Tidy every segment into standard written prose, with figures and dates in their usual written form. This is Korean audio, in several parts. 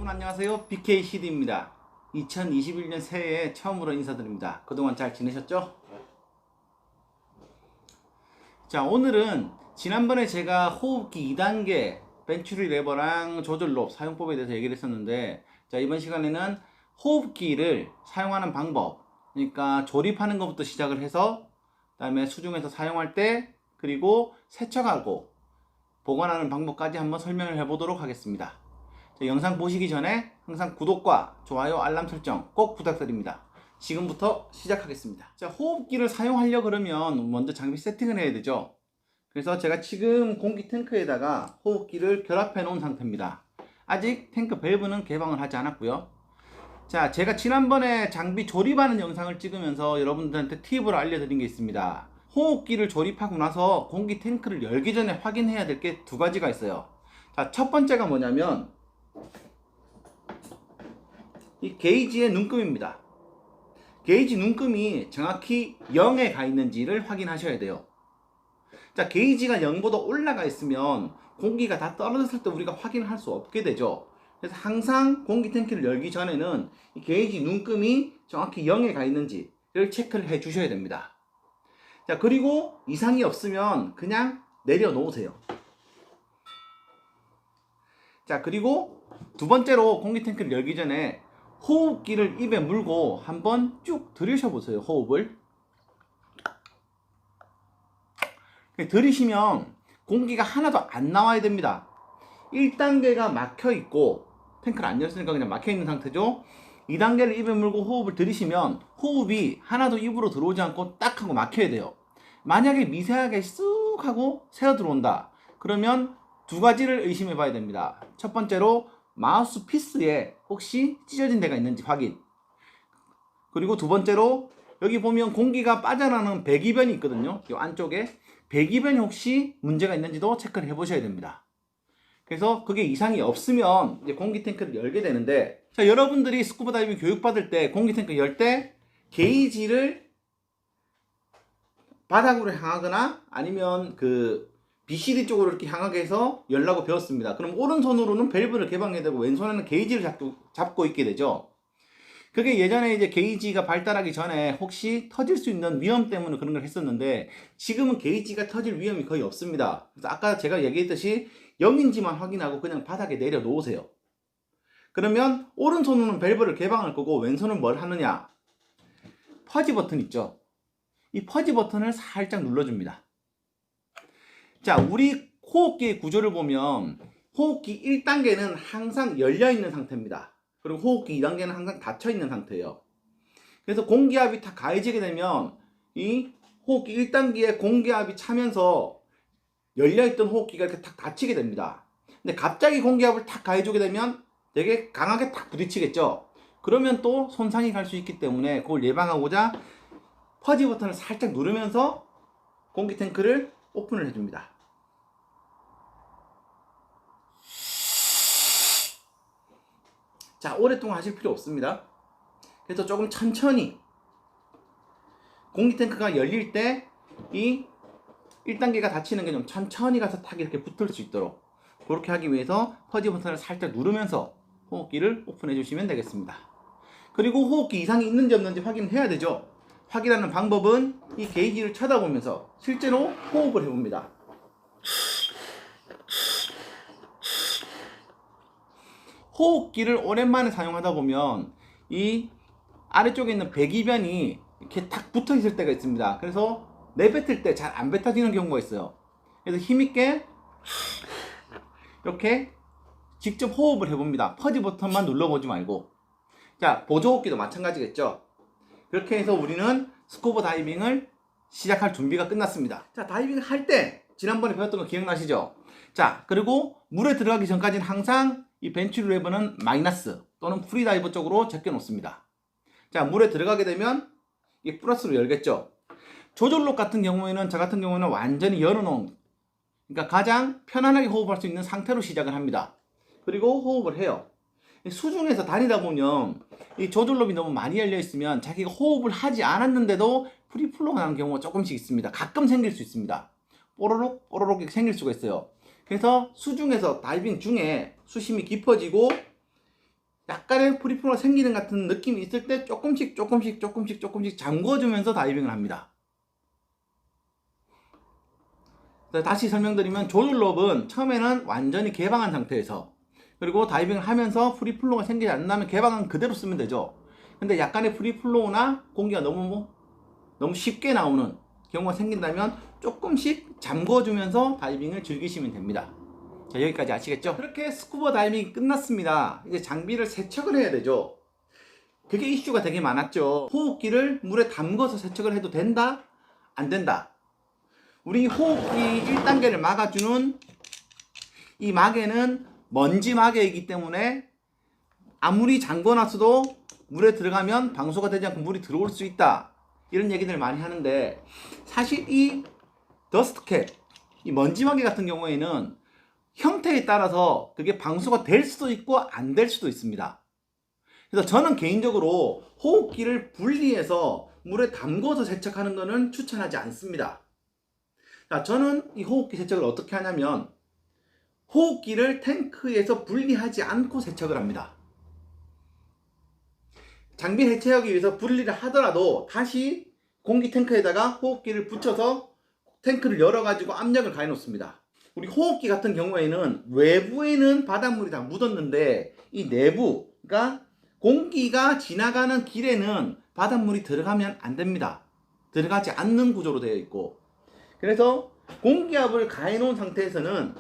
여러분 안녕하세요. BKCD입니다. 2021년 새해에 처음으로 인사드립니다. 그동안 잘 지내셨죠? 자, 오늘은 지난번에 제가 호흡기 2단계 벤츄리 레버랑 조절롭 사용법에 대해서 얘기를 했었는데, 자, 이번 시간에는 호흡기를 사용하는 방법, 그러니까 조립하는 것부터 시작을 해서 그 다음에 수중에서 사용할 때, 그리고 세척하고 보관하는 방법까지 한번 설명을 해보도록 하겠습니다. 자, 영상 보시기 전에 항상 구독과 좋아요, 알람 설정 꼭 부탁드립니다. 지금부터 시작하겠습니다. 자, 호흡기를 사용하려 그러면 먼저 장비 세팅을 해야 되죠. 그래서 제가 지금 공기 탱크에다가 호흡기를 결합해 놓은 상태입니다. 아직 탱크 밸브는 개방을 하지 않았고요. 자, 제가 지난번에 장비 조립하는 영상을 찍으면서 여러분들한테 팁을 알려드린 게 있습니다. 호흡기를 조립하고 나서 공기 탱크를 열기 전에 확인해야 될 게 두 가지가 있어요. 자, 첫 번째가 뭐냐면 이 게이지의 눈금입니다. 게이지 눈금이 정확히 0에 가 있는지를 확인하셔야 돼요. 자, 게이지가 0보다 올라가 있으면 공기가 다 떨어졌을 때 우리가 확인할 수 없게 되죠. 그래서 항상 공기 탱크를 열기 전에는 이 게이지 눈금이 정확히 0에 가 있는지를 체크를 해 주셔야 됩니다. 자, 그리고 이상이 없으면 그냥 내려놓으세요. 자, 그리고 두 번째로 공기 탱크를 열기 전에 호흡기를 입에 물고 한번 쭉 들이셔보세요. 호흡을 들이시면 공기가 하나도 안 나와야 됩니다. 1단계가 막혀있고 탱크를 안 열었으니까 그냥 막혀있는 상태죠. 2단계를 입에 물고 호흡을 들이시면 호흡이 하나도 입으로 들어오지 않고 딱 하고 막혀야 돼요. 만약에 미세하게 쑥 하고 새어 들어온다 그러면 두 가지를 의심해 봐야 됩니다. 첫 번째로 마우스 피스에 혹시 찢어진 데가 있는지 확인. 그리고 두 번째로 여기 보면 공기가 빠져나가는 배기변이 있거든요. 이 안쪽에 배기변이 혹시 문제가 있는지도 체크를 해 보셔야 됩니다. 그래서 그게 이상이 없으면 이제 공기 탱크를 열게 되는데, 자, 여러분들이 스쿠버 다이빙 교육 받을 때 공기 탱크 열 때 게이지를 바닥으로 향하거나 아니면 그 BCD 쪽으로 이렇게 향하게 해서 열라고 배웠습니다. 그럼 오른손으로는 밸브를 개방해야 되고 왼손에는 게이지를 잡고 있게 되죠. 그게 예전에 이제 게이지가 발달하기 전에 혹시 터질 수 있는 위험 때문에 그런 걸 했었는데, 지금은 게이지가 터질 위험이 거의 없습니다. 그래서 아까 제가 얘기했듯이 0인지만 확인하고 그냥 바닥에 내려놓으세요. 그러면 오른손으로는 밸브를 개방할 거고 왼손은 뭘 하느냐? 퍼지 버튼 있죠. 이 퍼지 버튼을 살짝 눌러줍니다. 자, 우리 호흡기의 구조를 보면 호흡기 1단계는 항상 열려있는 상태입니다. 그리고 호흡기 2단계는 항상 닫혀있는 상태예요. 그래서 공기압이 다 가해지게 되면 이 호흡기 1단계에 공기압이 차면서 열려있던 호흡기가 이렇게 탁 닫히게 됩니다. 근데 갑자기 공기압을 탁 가해주게 되면 되게 강하게 탁 부딪히겠죠. 그러면 또 손상이 갈 수 있기 때문에 그걸 예방하고자 퍼지 버튼을 살짝 누르면서 공기 탱크를 오픈을 해줍니다. 자, 오랫동안 하실 필요 없습니다. 그래서 조금 천천히 공기 탱크가 열릴 때 이 1단계가 닫히는 게 좀 천천히 가서 탁 이렇게 붙을 수 있도록 그렇게 하기 위해서 퍼지 버튼을 살짝 누르면서 호흡기를 오픈해 주시면 되겠습니다. 그리고 호흡기 이상이 있는지 없는지 확인해야 되죠. 확인하는 방법은 이 게이지를 쳐다보면서 실제로 호흡을 해봅니다. 호흡기를 오랜만에 사용하다 보면 이 아래쪽에 있는 배기변이 이렇게 탁 붙어 있을 때가 있습니다. 그래서 내뱉을 때 잘 안 뱉어지는 경우가 있어요. 그래서 힘있게 이렇게 직접 호흡을 해봅니다. 퍼지 버튼만 눌러보지 말고. 자, 보조호흡기도 마찬가지겠죠. 그렇게 해서 우리는 스쿠버 다이빙을 시작할 준비가 끝났습니다. 자, 다이빙을 할 때 지난번에 배웠던 거 기억나시죠? 자, 그리고 물에 들어가기 전까지는 항상 이 벤츄리 레버는 마이너스 또는 프리다이버 쪽으로 제껴 놓습니다. 자, 물에 들어가게 되면 이게 플러스로 열겠죠. 조절록 같은 경우에는, 저 같은 경우는 완전히 열어놓은, 그러니까 가장 편안하게 호흡할 수 있는 상태로 시작을 합니다. 그리고 호흡을 해요. 수중에서 다니다 보면 이 조절록이 너무 많이 열려 있으면 자기가 호흡을 하지 않았는데도 프리플로가 나는 경우가 조금씩 있습니다. 가끔 생길 수 있습니다. 뽀로록 뽀로록 생길 수가 있어요. 그래서 수중에서 다이빙 중에 수심이 깊어지고 약간의 프리플로가 생기는 같은 느낌이 있을 때 조금씩 잠궈주면서 다이빙을 합니다. 다시 설명드리면 조절롭은 처음에는 완전히 개방한 상태에서, 그리고 다이빙을 하면서 프리플로우가 생기지 않는다면 개방은 그대로 쓰면 되죠. 근데 약간의 프리플로우나 공기가 너무 쉽게 나오는 경우가 생긴다면 조금씩 잠궈주면서 다이빙을 즐기시면 됩니다. 자, 여기까지 아시겠죠? 그렇게 스쿠버 다이빙이 끝났습니다. 이제 장비를 세척을 해야 되죠. 그게 이슈가 되게 많았죠. 호흡기를 물에 담궈서 세척을 해도 된다? 안 된다. 우리 호흡기 1단계를 막아주는 이 마개는 먼지 마개이기 때문에 아무리 잠궈놨어도 물에 들어가면 방수가 되지 않고 물이 들어올 수 있다, 이런 얘기들 많이 하는데, 사실 이 더스트캡, 이 먼지 마개 같은 경우에는 형태에 따라서 그게 방수가 될 수도 있고 안 될 수도 있습니다. 그래서 저는 개인적으로 호흡기를 분리해서 물에 담궈서 세척하는 것은 추천하지 않습니다. 자, 저는 이 호흡기 세척을 어떻게 하냐면 호흡기를 탱크에서 분리하지 않고 세척을 합니다. 장비 해체하기 위해서 분리를 하더라도 다시 공기 탱크에다가 호흡기를 붙여서 탱크를 열어가지고 압력을 가해 놓습니다. 우리 호흡기 같은 경우에는 외부에는 바닷물이 다 묻었는데 이 내부, 그러니까 공기가 지나가는 길에는 바닷물이 들어가면 안 됩니다. 들어가지 않는 구조로 되어 있고, 그래서 공기압을 가해 놓은 상태에서는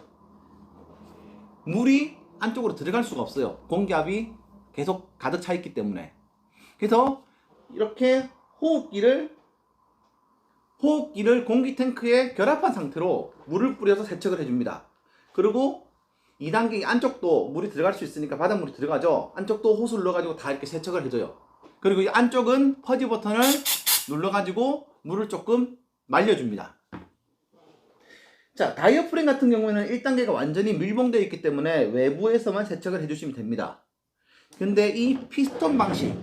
물이 안쪽으로 들어갈 수가 없어요. 공기압이 계속 가득 차 있기 때문에. 그래서 이렇게 호흡기를 공기 탱크에 결합한 상태로 물을 뿌려서 세척을 해줍니다. 그리고 2단계 안쪽도 물이 들어갈 수 있으니까 바닷물이 들어가죠. 안쪽도 호수를 넣어가지고 다 이렇게 세척을 해줘요. 그리고 이 안쪽은 퍼지 버튼을 눌러가지고 물을 조금 말려줍니다. 자, 다이어프램 같은 경우에는 1단계가 완전히 밀봉되어 있기 때문에 외부에서만 세척을 해주시면 됩니다. 근데 이 피스톤 방식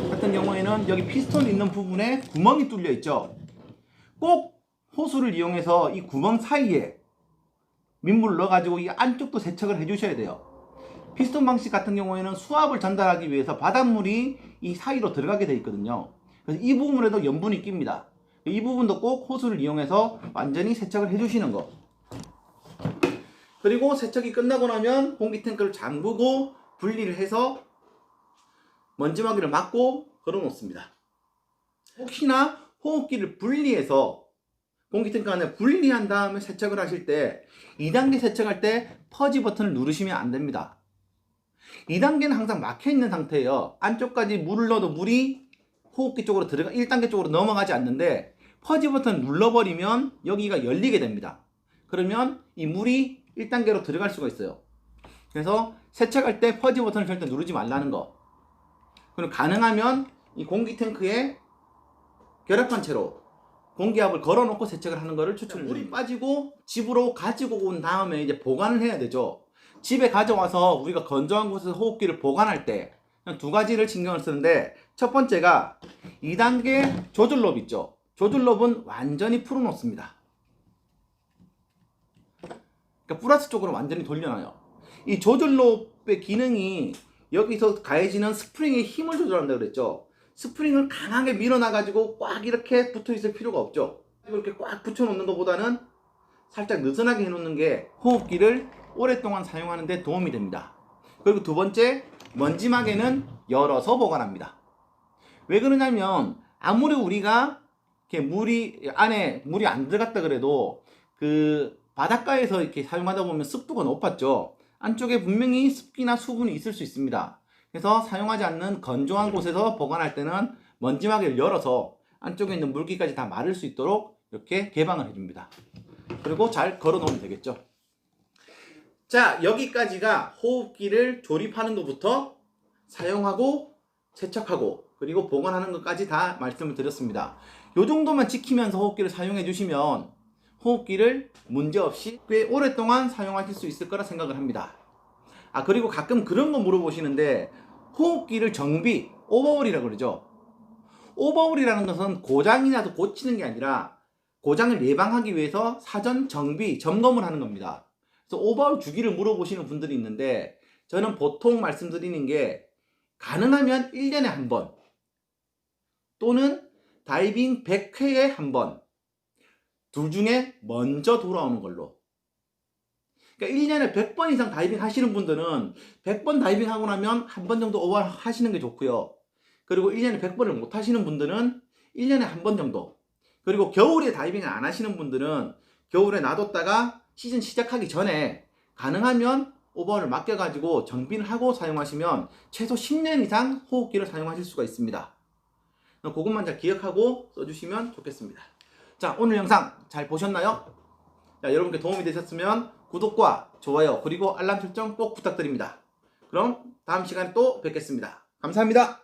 같은 경우에는 여기 피스톤 있는 부분에 구멍이 뚫려 있죠. 꼭 호수를 이용해서 이 구멍 사이에 민물을 넣어가지고 이 안쪽도 세척을 해주셔야 돼요. 피스톤 방식 같은 경우에는 수압을 전달하기 위해서 바닷물이 이 사이로 들어가게 되어 있거든요. 그래서 이 부분에도 염분이 낍니다. 이 부분도 꼭 호수를 이용해서 완전히 세척을 해주시는 거. 그리고 세척이 끝나고 나면 공기 탱크를 잠그고 분리를 해서 먼지마개를 막고 걸어 놓습니다. 혹시나 호흡기를 분리해서 공기 탱크 안에 분리한 다음에 세척을 하실 때 2단계 세척할 때 퍼지 버튼을 누르시면 안 됩니다. 2단계는 항상 막혀 있는 상태예요. 안쪽까지 물을 넣어도 물이 호흡기 쪽으로 1단계 쪽으로 넘어가지 않는데, 퍼지 버튼을 눌러버리면 여기가 열리게 됩니다. 그러면 이 물이 1단계로 들어갈 수가 있어요. 그래서 세척할 때 퍼지 버튼을 절대 누르지 말라는 거. 그리고 가능하면 이 공기 탱크에 결합한 채로 공기압을 걸어놓고 세척을 하는 것을 추천드립니다. 물이 빠지고 집으로 가지고 온 다음에 이제 보관을 해야 되죠. 집에 가져와서 우리가 건조한 곳에서 호흡기를 보관할 때 두 가지를 신경을 쓰는데, 첫 번째가 2단계 조절롭 있죠. 조절롭은 완전히 풀어놓습니다. 그러니까 플러스 쪽으로 완전히 돌려놔요. 이 조절롭의 기능이 여기서 가해지는 스프링의 힘을 조절한다고 그랬죠. 스프링을 강하게 밀어놔가지고 꽉 이렇게 붙어 있을 필요가 없죠. 이렇게 꽉 붙여놓는 것보다는 살짝 느슨하게 해놓는 게 호흡기를 오랫동안 사용하는 데 도움이 됩니다. 그리고 두 번째, 먼지마개는 열어서 보관합니다. 왜 그러냐면 아무리 우리가 이렇게 안에 물이 안 들어갔다 그래도 그 바닷가에서 이렇게 사용하다 보면 습도가 높았죠. 안쪽에 분명히 습기나 수분이 있을 수 있습니다. 그래서 사용하지 않는 건조한 곳에서 보관할 때는 먼지마개를 열어서 안쪽에 있는 물기까지 다 마를 수 있도록 이렇게 개방을 해줍니다. 그리고 잘 걸어 놓으면 되겠죠. 자, 여기까지가 호흡기를 조립하는 것부터 사용하고 세척하고 그리고 보관하는 것까지 다 말씀을 드렸습니다. 이 정도만 지키면서 호흡기를 사용해 주시면 호흡기를 문제없이 꽤 오랫동안 사용하실 수 있을 거라 생각을 합니다. 그리고 가끔 그런 거 물어보시는데, 호흡기를 정비, 오버홀이라고 그러죠. 오버홀이라는 것은 고장이 나도 고치는 게 아니라 고장을 예방하기 위해서 사전 정비, 점검을 하는 겁니다. 그래서 오버홀 주기를 물어보시는 분들이 있는데, 저는 보통 말씀드리는 게 가능하면 1년에 한 번 또는 다이빙 100회에 한 번, 둘 중에 먼저 돌아오는 걸로. 그러니까 1년에 100번 이상 다이빙 하시는 분들은 100번 다이빙 하고 나면 한 번 정도 오버 하시는 게 좋고요. 그리고 1년에 100번을 못 하시는 분들은 1년에 한 번 정도. 그리고 겨울에 다이빙을 안 하시는 분들은 겨울에 놔뒀다가 시즌 시작하기 전에 가능하면 오버를 맡겨가지고 정비를 하고 사용하시면 최소 10년 이상 호흡기를 사용하실 수가 있습니다. 그것만 잘 기억하고 써주시면 좋겠습니다. 자, 오늘 영상 잘 보셨나요? 자, 여러분께 도움이 되셨으면 구독과 좋아요 그리고 알람 설정 꼭 부탁드립니다. 그럼 다음 시간에 또 뵙겠습니다. 감사합니다.